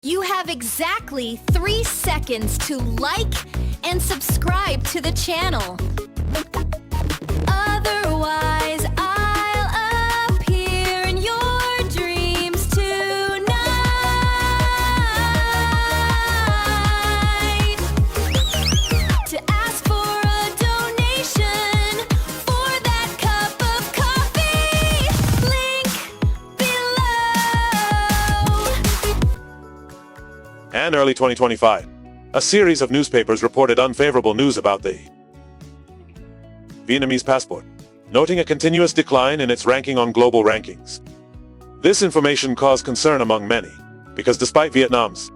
You have exactly 3 seconds to like and subscribe to the channel. Otherwise, I'll appear in your dreams tonight. To ask for a donation for that cup of coffee, link below. And early 2025, a series of newspapers reported unfavorable news about the Vietnamese passport, noting a continuous decline in its ranking on global rankings. This information caused concern among many, because despite Vietnam's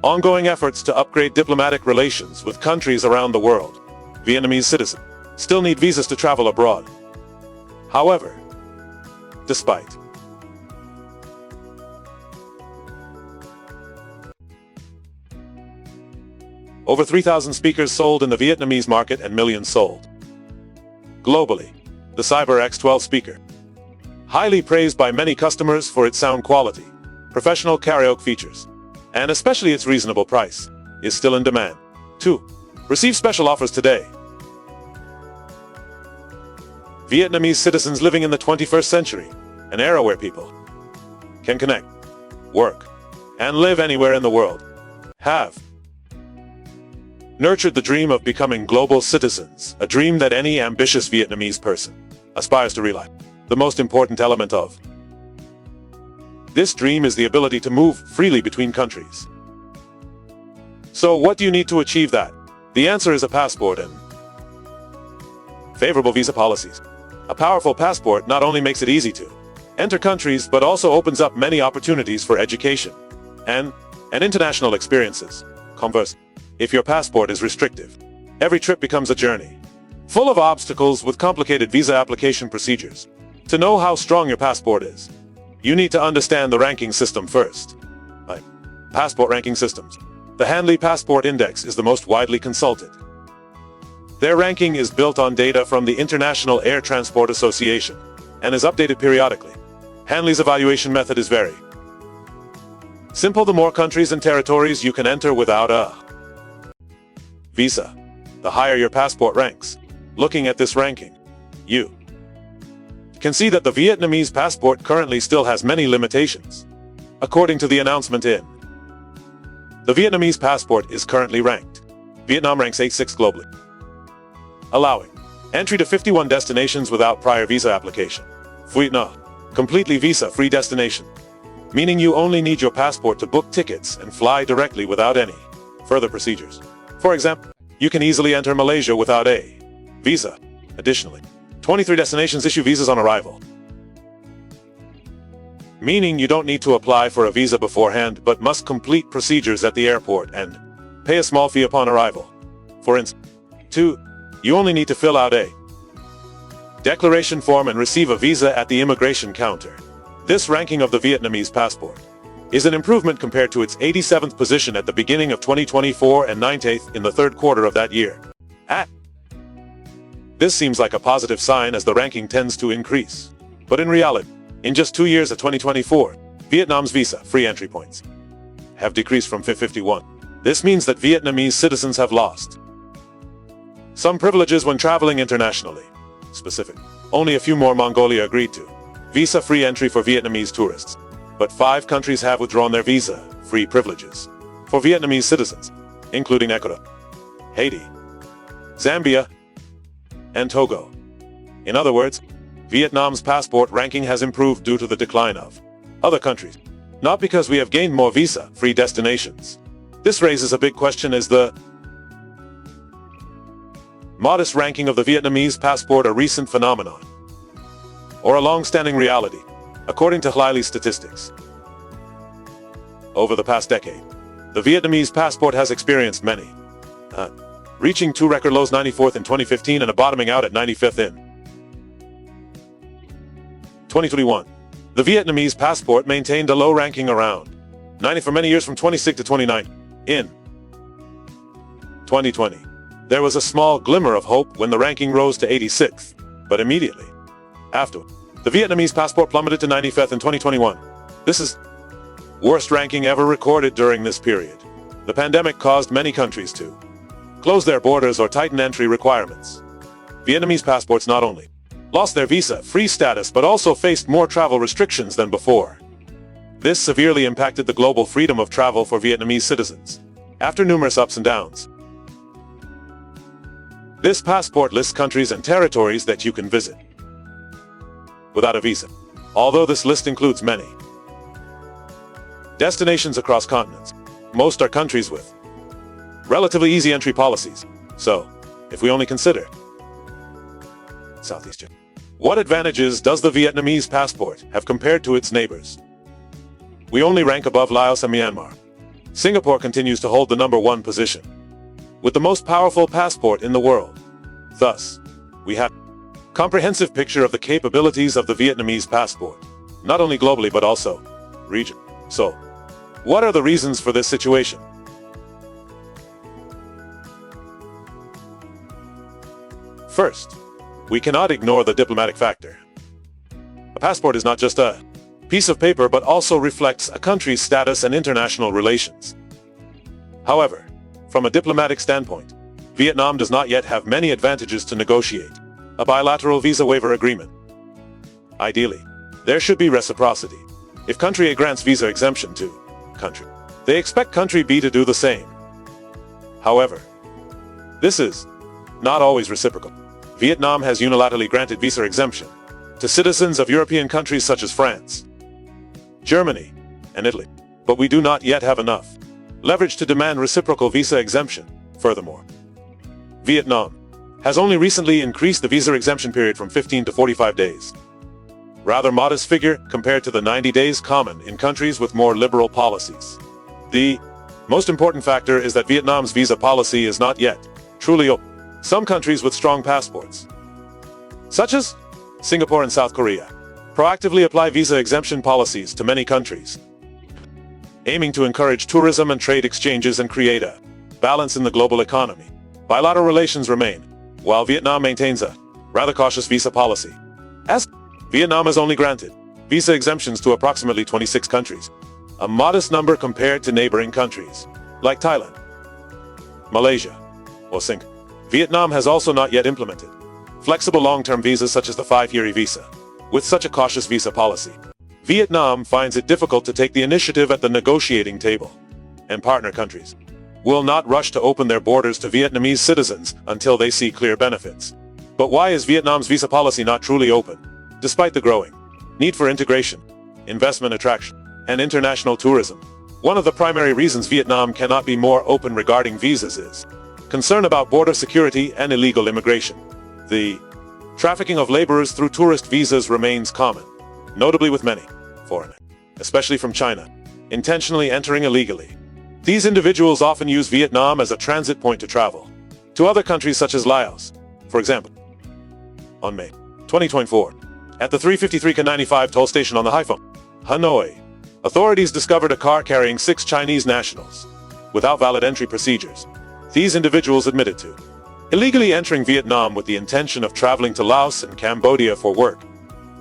ongoing efforts to upgrade diplomatic relations with countries around the world, Vietnamese citizens still need visas to travel abroad. However, despite over 3,000 speakers sold in the Vietnamese market and millions sold globally, the Cyber X12 speaker, highly praised by many customers for its sound quality, professional karaoke features, and especially its reasonable price, is still in demand. 2. Receive special offers today. Vietnamese citizens living in the 21st century, an era where people can connect, work, and live anywhere in the world, have nurtured the dream of becoming global citizens, a dream that any ambitious Vietnamese person aspires to realize. The most important element of this dream is the ability to move freely between countries. So what do you need to achieve that? The answer is a passport and favorable visa policies. A powerful passport not only makes it easy to enter countries, but also opens up many opportunities for education and international experiences. Conversely, if your passport is restrictive, every trip becomes a journey, full of obstacles with complicated visa application procedures. To know how strong your passport is, you need to understand the ranking system first. Passport ranking systems. The Hanley Passport Index is the most widely consulted. Their ranking is built on data from the International Air Transport Association and is updated periodically. Hanley's evaluation method is very simple. The more countries and territories you can enter without a visa, the higher your passport ranks. Looking at this ranking, you can see that the Vietnamese passport currently still has many limitations. According to the announcement in the Vietnamese passport is currently ranked. Vietnam ranks 86 globally, allowing entry to 51 destinations without prior visa application. Viet Nam, completely visa-free destination, meaning you only need your passport to book tickets and fly directly without any further procedures. For example, you can easily enter Malaysia without a visa. Additionally, 23 destinations issue visas on arrival, meaning you don't need to apply for a visa beforehand but must complete procedures at the airport and pay a small fee upon arrival. For instance, 2. You only need to fill out a declaration form and receive a visa at the immigration counter. This ranking of the Vietnamese passport is an improvement compared to its 87th position at the beginning of 2024 and 98th in the third quarter of that year. This seems like a positive sign as the ranking tends to increase. But in reality, in just 2 years of 2024, Vietnam's visa-free entry points have decreased from 51. This means that Vietnamese citizens have lost some privileges when traveling internationally. Specific. Only a few more Mongolia agreed to visa-free entry for Vietnamese tourists. But 5 countries have withdrawn their visa-free privileges for Vietnamese citizens, including Ecuador, Haiti, Zambia, and Togo. In other words, Vietnam's passport ranking has improved due to the decline of other countries, not because we have gained more visa-free destinations. This raises a big question: is the modest ranking of the Vietnamese passport a recent phenomenon, or a long-standing reality? According to Hanley statistics, over the past decade, the Vietnamese passport has experienced many, reaching 2 record lows: 94th in 2015 and a bottoming out at 95th in 2021. The Vietnamese passport maintained a low ranking around 90 for many years from 26 to 29. In 2020, there was a small glimmer of hope when the ranking rose to 86th, but immediately after, the Vietnamese passport plummeted to 95th in 2021. This is worst ranking ever recorded during this period. The pandemic caused many countries to close their borders or tighten entry requirements. Vietnamese passports not only lost their visa-free status but also faced more travel restrictions than before. This severely impacted the global freedom of travel for Vietnamese citizens. After numerous ups and downs, this passport lists countries and territories that you can visit without a visa, although this list includes many destinations across continents. Most are countries with relatively easy entry policies. So, if we only consider Southeast Asia, what advantages does the Vietnamese passport have compared to its neighbors? We only rank above Laos and Myanmar. Singapore continues to hold the #1 position, with the most powerful passport in the world. Thus, we have a comprehensive picture of the capabilities of the Vietnamese passport, not only globally but also region. So, what are the reasons for this situation? First, we cannot ignore the diplomatic factor. A passport is not just a piece of paper but also reflects a country's status and international relations. However, from a diplomatic standpoint, Vietnam does not yet have many advantages to negotiate a bilateral visa waiver agreement. Ideally, there should be reciprocity. If country A grants visa exemption to country, they expect country B to do the same. However, this is not always reciprocal. Vietnam has unilaterally granted visa exemption to citizens of European countries such as France, Germany, and Italy, but we do not yet have enough leverage to demand reciprocal visa exemption. Furthermore, Vietnam has only recently increased the visa exemption period from 15 to 45 days. Rather modest figure compared to the 90 days common in countries with more liberal policies. The most important factor is that Vietnam's visa policy is not yet truly open. Some countries with strong passports, such as Singapore and South Korea, proactively apply visa exemption policies to many countries, aiming to encourage tourism and trade exchanges and create a balance in the global economy. Bilateral relations remain, while Vietnam maintains a rather cautious visa policy. As Vietnam has only granted visa exemptions to approximately 26 countries, a modest number compared to neighboring countries like Thailand, Malaysia, or Singapore. Vietnam has also not yet implemented flexible long-term visas such as the 5-year visa. With such a cautious visa policy, Vietnam finds it difficult to take the initiative at the negotiating table, and partner countries will not rush to open their borders to Vietnamese citizens until they see clear benefits. But why is Vietnam's visa policy not truly open? Despite the growing need for integration, investment attraction, and international tourism, one of the primary reasons Vietnam cannot be more open regarding visas is concern about border security and illegal immigration. The trafficking of laborers through tourist visas remains common, notably with many foreigners, especially from China, intentionally entering illegally. These individuals often use Vietnam as a transit point to travel to other countries such as Laos. For example, on May 2024, at the 353K95 toll station on the Haiphong, Hanoi, authorities discovered a car carrying 6 Chinese nationals without valid entry procedures. These individuals admitted to illegally entering Vietnam with the intention of traveling to Laos and Cambodia for work.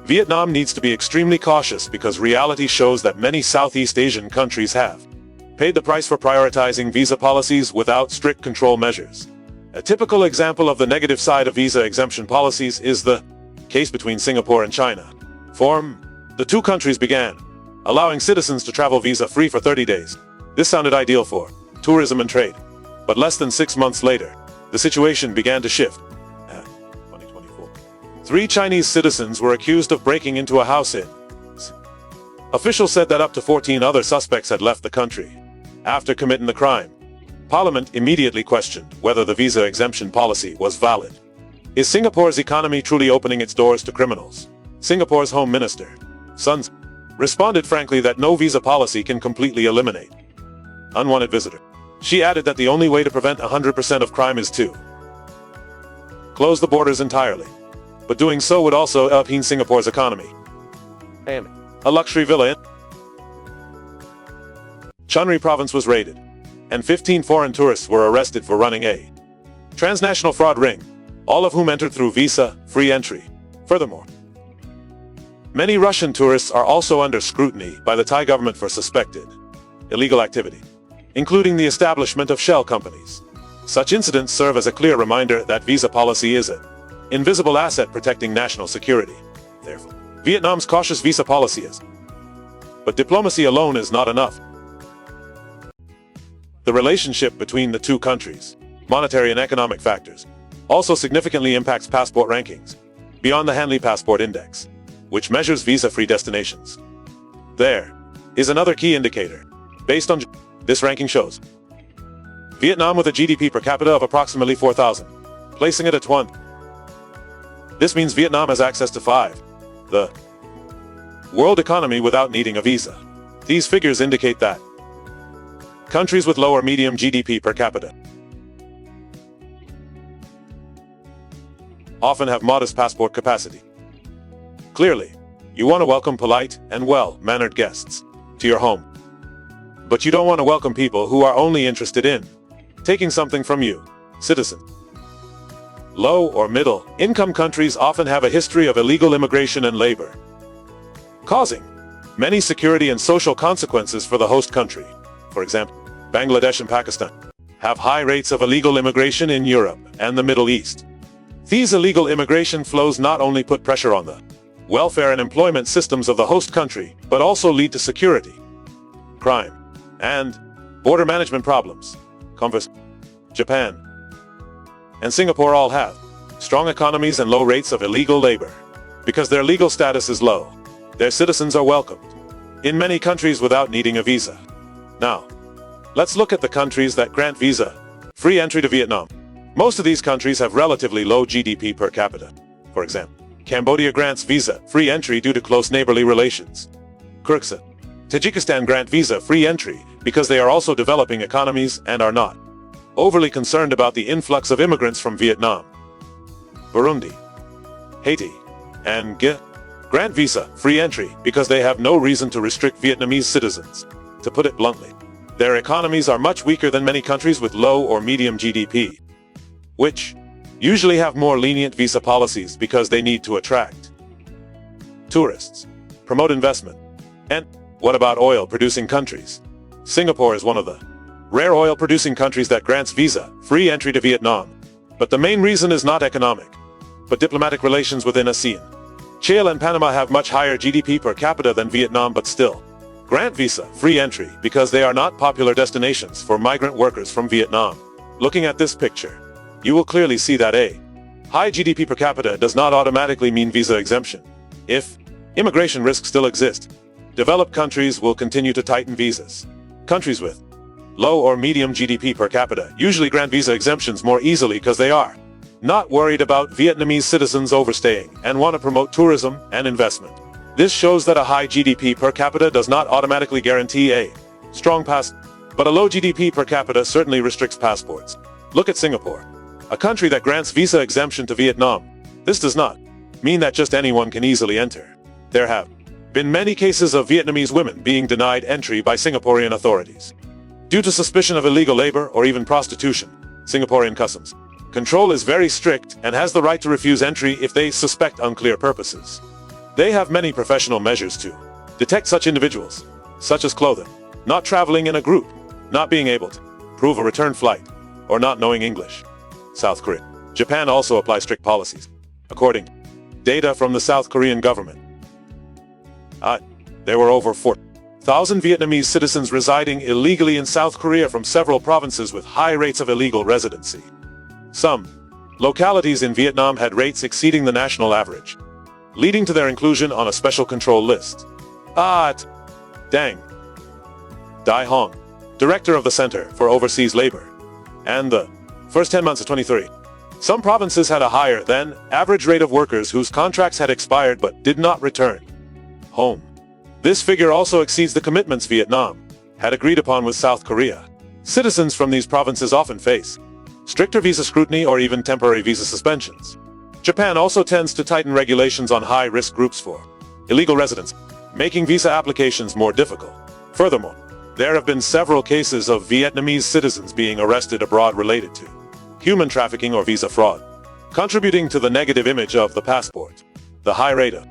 Vietnam needs to be extremely cautious because reality shows that many Southeast Asian countries have paid the price for prioritizing visa policies without strict control measures. A typical example of the negative side of visa exemption policies is the case between Singapore and China. The two countries began allowing citizens to travel visa-free for 30 days. This sounded ideal for tourism and trade. But less than 6 months later, the situation began to shift. At 2024, 3 Chinese citizens were accused of breaking into a house in. Officials said that up to 14 other suspects had left the country after committing the crime. Parliament immediately questioned whether the visa exemption policy was valid. Is Singapore's economy truly opening its doors to criminals? Singapore's Home Minister, Sun, responded frankly that no visa policy can completely eliminate unwanted visitors. She added that the only way to prevent 100% of crime is to close the borders entirely. But doing so would also upend Singapore's economy. A luxury villa in Chunri province was raided, and 15 foreign tourists were arrested for running a transnational fraud ring, all of whom entered through visa-free entry. Furthermore, Many Russian tourists are also under scrutiny by the Thai government for suspected illegal activity, including the establishment of shell companies. Such incidents serve as a clear reminder that visa policy is an invisible asset protecting national security. Therefore, Vietnam's cautious visa policy is. But diplomacy alone is not enough. The relationship between the two countries, monetary and economic factors, also significantly impacts passport rankings, beyond the Hanley Passport Index, which measures visa-free destinations. There is another key indicator. Based on this ranking shows Vietnam with a GDP per capita of approximately 4,000, placing it at 1. This means Vietnam has access to 5. The world economy without needing a visa. These figures indicate that countries with low or medium GDP per capita often have modest passport capacity. Clearly, you want to welcome polite and well-mannered guests to your home. But you don't want to welcome people who are only interested in taking something from you, citizen. Low or middle income countries often have a history of illegal immigration and labor, causing many security and social consequences for the host country. For example, Bangladesh and Pakistan have high rates of illegal immigration in Europe and the Middle East. These illegal immigration flows not only put pressure on the welfare and employment systems of the host country, but also lead to security, crime, and border management problems. Conversely, Japan and Singapore all have strong economies and low rates of illegal labor. Because their legal status is low, their citizens are welcomed in many countries without needing a visa. Now, let's look at the countries that grant visa-free entry to Vietnam. Most of these countries have relatively low GDP per capita. For example, Cambodia grants visa-free entry due to close neighborly relations. Kyrgyzstan, Tajikistan grant visa-free entry because they are also developing economies and are not overly concerned about the influx of immigrants from Vietnam. Burundi, Haiti, and grant visa-free entry because they have no reason to restrict Vietnamese citizens. To put it bluntly, their economies are much weaker than many countries with low or medium GDP, which usually have more lenient visa policies because they need to attract tourists, promote investment. And what about oil-producing countries? Singapore is one of the rare oil-producing countries that grants visa-free entry to Vietnam. But the main reason is not economic, but diplomatic relations within ASEAN. Chile and Panama have much higher GDP per capita than Vietnam but still grant visa-free entry because they are not popular destinations for migrant workers from Vietnam. Looking at this picture, you will clearly see that a high GDP per capita does not automatically mean visa exemption. If immigration risks still exist, developed countries will continue to tighten visas. Countries with low or medium GDP per capita usually grant visa exemptions more easily because they are not worried about Vietnamese citizens overstaying and want to promote tourism and investment. This shows that a high GDP per capita does not automatically guarantee a strong pass, but a low GDP per capita certainly restricts passports. Look at Singapore, a country that grants visa exemption to Vietnam. This does not mean that just anyone can easily enter. There have been many cases of Vietnamese women being denied entry by Singaporean authorities due to suspicion of illegal labor or even prostitution. Singaporean customs control is very strict and has the right to refuse entry if they suspect unclear purposes. They have many professional measures to detect such individuals, such as clothing, not traveling in a group, not being able to prove a return flight, or not knowing English. South Korea. Japan also applies strict policies. According to data from the South Korean government, there were over 4,000 Vietnamese citizens residing illegally in South Korea from several provinces with high rates of illegal residency. Some localities in Vietnam had rates exceeding the national average, leading to their inclusion on a special control list. Dang Dai Hong, director of the Center for Overseas Labor, and the first 10 months of 23. Some provinces had a higher than average rate of workers whose contracts had expired but did not return home. This figure also exceeds the commitments Vietnam had agreed upon with South Korea. Citizens from these provinces often face stricter visa scrutiny or even temporary visa suspensions. Japan also tends to tighten regulations on high-risk groups for illegal residents, making visa applications more difficult. Furthermore, there have been several cases of Vietnamese citizens being arrested abroad related to human trafficking or visa fraud, contributing to the negative image of the passport. The high rate of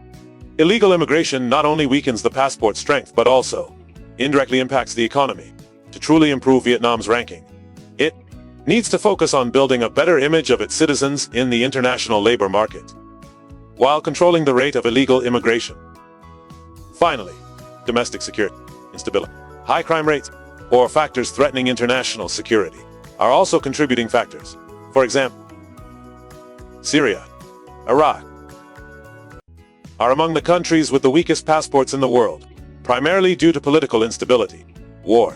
Illegal immigration not only weakens the passport's strength but also indirectly impacts the economy. To truly improve Vietnam's ranking, it needs to focus on building a better image of its citizens in the international labor market, while controlling the rate of illegal immigration. Finally, domestic security, instability, high crime rates, or factors threatening international security are also contributing factors. For example, Syria, Iraq are among the countries with the weakest passports in the world, primarily due to political instability, war,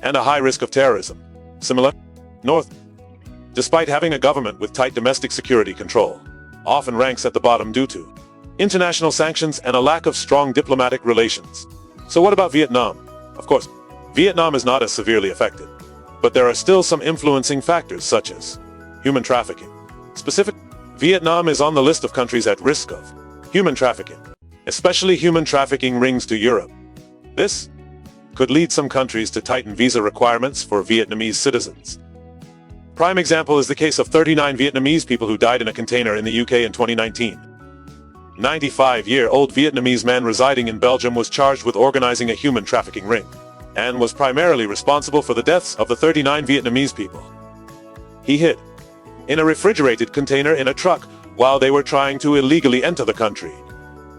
and a high risk of terrorism. Similar, North, despite having a government with tight domestic security control, often ranks at the bottom due to international sanctions and a lack of strong diplomatic relations. So what about Vietnam? Of course, Vietnam is not as severely affected, but there are still some influencing factors such as human trafficking. Specifically, Vietnam is on the list of countries at risk of human trafficking, especially human trafficking rings to Europe. This could lead some countries to tighten visa requirements for Vietnamese citizens. Prime example is the case of 39 Vietnamese people who died in a container in the UK in 2019. 95-year-old Vietnamese man residing in Belgium was charged with organizing a human trafficking ring, and was primarily responsible for the deaths of the 39 Vietnamese people. He hid in a refrigerated container in a truck while they were trying to illegally enter the country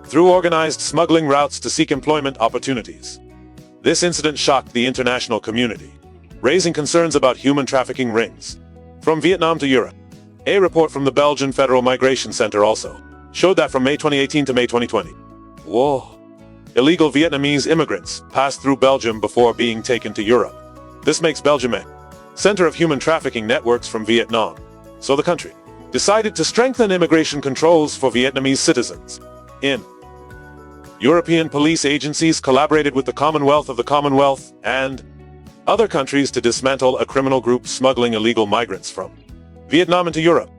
through organized smuggling routes to seek employment opportunities. This incident shocked the international community, raising concerns about human trafficking rings from Vietnam to Europe. A report from the Belgian Federal Migration Center also showed that from May 2018 to May 2020, illegal Vietnamese immigrants passed through Belgium before being taken to Europe. This makes Belgium a center of human trafficking networks from Vietnam. So the country decided to strengthen immigration controls for Vietnamese citizens. European police agencies collaborated with the Commonwealth and other countries to dismantle a criminal group smuggling illegal migrants from Vietnam into Europe.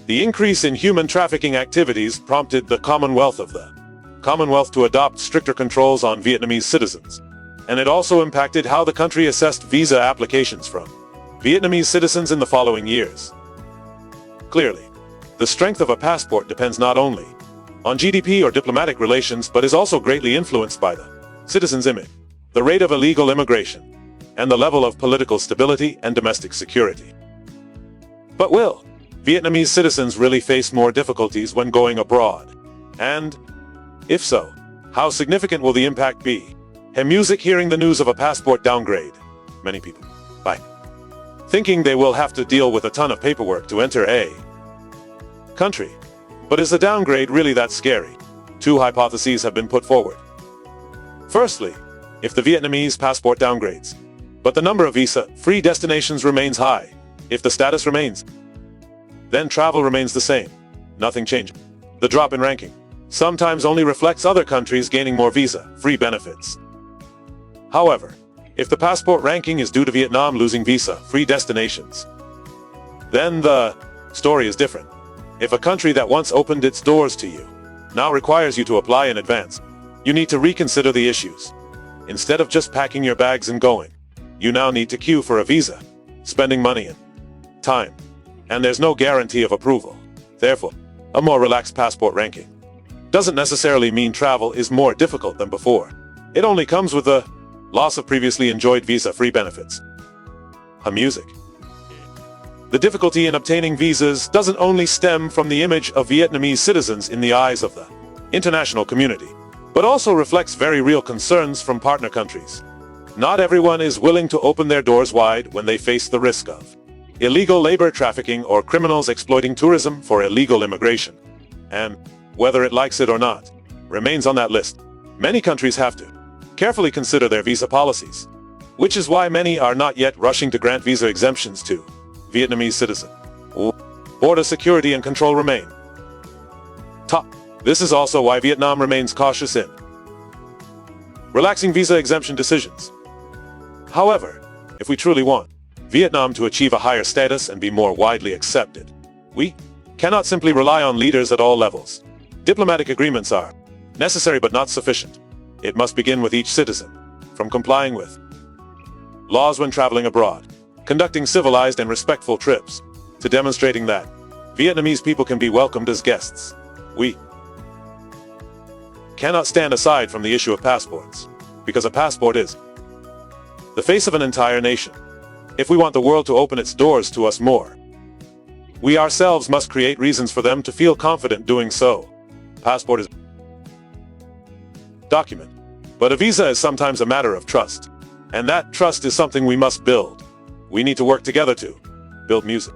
The increase in human trafficking activities prompted the Commonwealth to adopt stricter controls on Vietnamese citizens, and it also impacted how the country assessed visa applications from Vietnamese citizens in the following years. Clearly, the strength of a passport depends not only on GDP or diplomatic relations but is also greatly influenced by the citizens' image, the rate of illegal immigration, and the level of political stability and domestic security. But will Vietnamese citizens really face more difficulties when going abroad? And if so, how significant will the impact be? Music hearing the news of a passport downgrade. Many people, by thinking they will have to deal with a ton of paperwork to enter a country. But is the downgrade really that scary? Two hypotheses have been put forward. Firstly, if the Vietnamese passport downgrades, but the number of visa-free destinations remains high, if the status remains, then travel remains the same. Nothing changes. The drop in ranking sometimes only reflects other countries gaining more visa-free benefits. However, if the passport ranking is due to Vietnam losing visa-free destinations, then the story is different. If a country that once opened its doors to you now requires you to apply in advance, you need to reconsider the issues. Instead of just packing your bags and going, you now need to queue for a visa, spending money and time, and there's no guarantee of approval. Therefore, a more relaxed passport ranking doesn't necessarily mean travel is more difficult than before. It only comes with the loss of previously enjoyed visa-free benefits. Music. The difficulty in obtaining visas doesn't only stem from the image of Vietnamese citizens in the eyes of the international community, but also reflects very real concerns from partner countries. Not everyone is willing to open their doors wide when they face the risk of illegal labor trafficking or criminals exploiting tourism for illegal immigration. And, whether it likes it or not, remains on that list. Many countries have to carefully consider their visa policies, which is why many are not yet rushing to grant visa exemptions to Vietnamese citizens. Border security and control remain top. This is also why Vietnam remains cautious in relaxing visa exemption decisions. However, if we truly want Vietnam to achieve a higher status and be more widely accepted, we cannot simply rely on leaders at all levels. Diplomatic agreements are necessary but not sufficient. It must begin with each citizen, from complying with laws when traveling abroad, conducting civilized and respectful trips, to demonstrating that Vietnamese people can be welcomed as guests. We cannot stand aside from the issue of passports, because a passport is the face of an entire nation. If we want the world to open its doors to us more, we ourselves must create reasons for them to feel confident doing so. Passport is document, but a visa is sometimes a matter of trust, and that trust is something we must build. We need to work together to build music.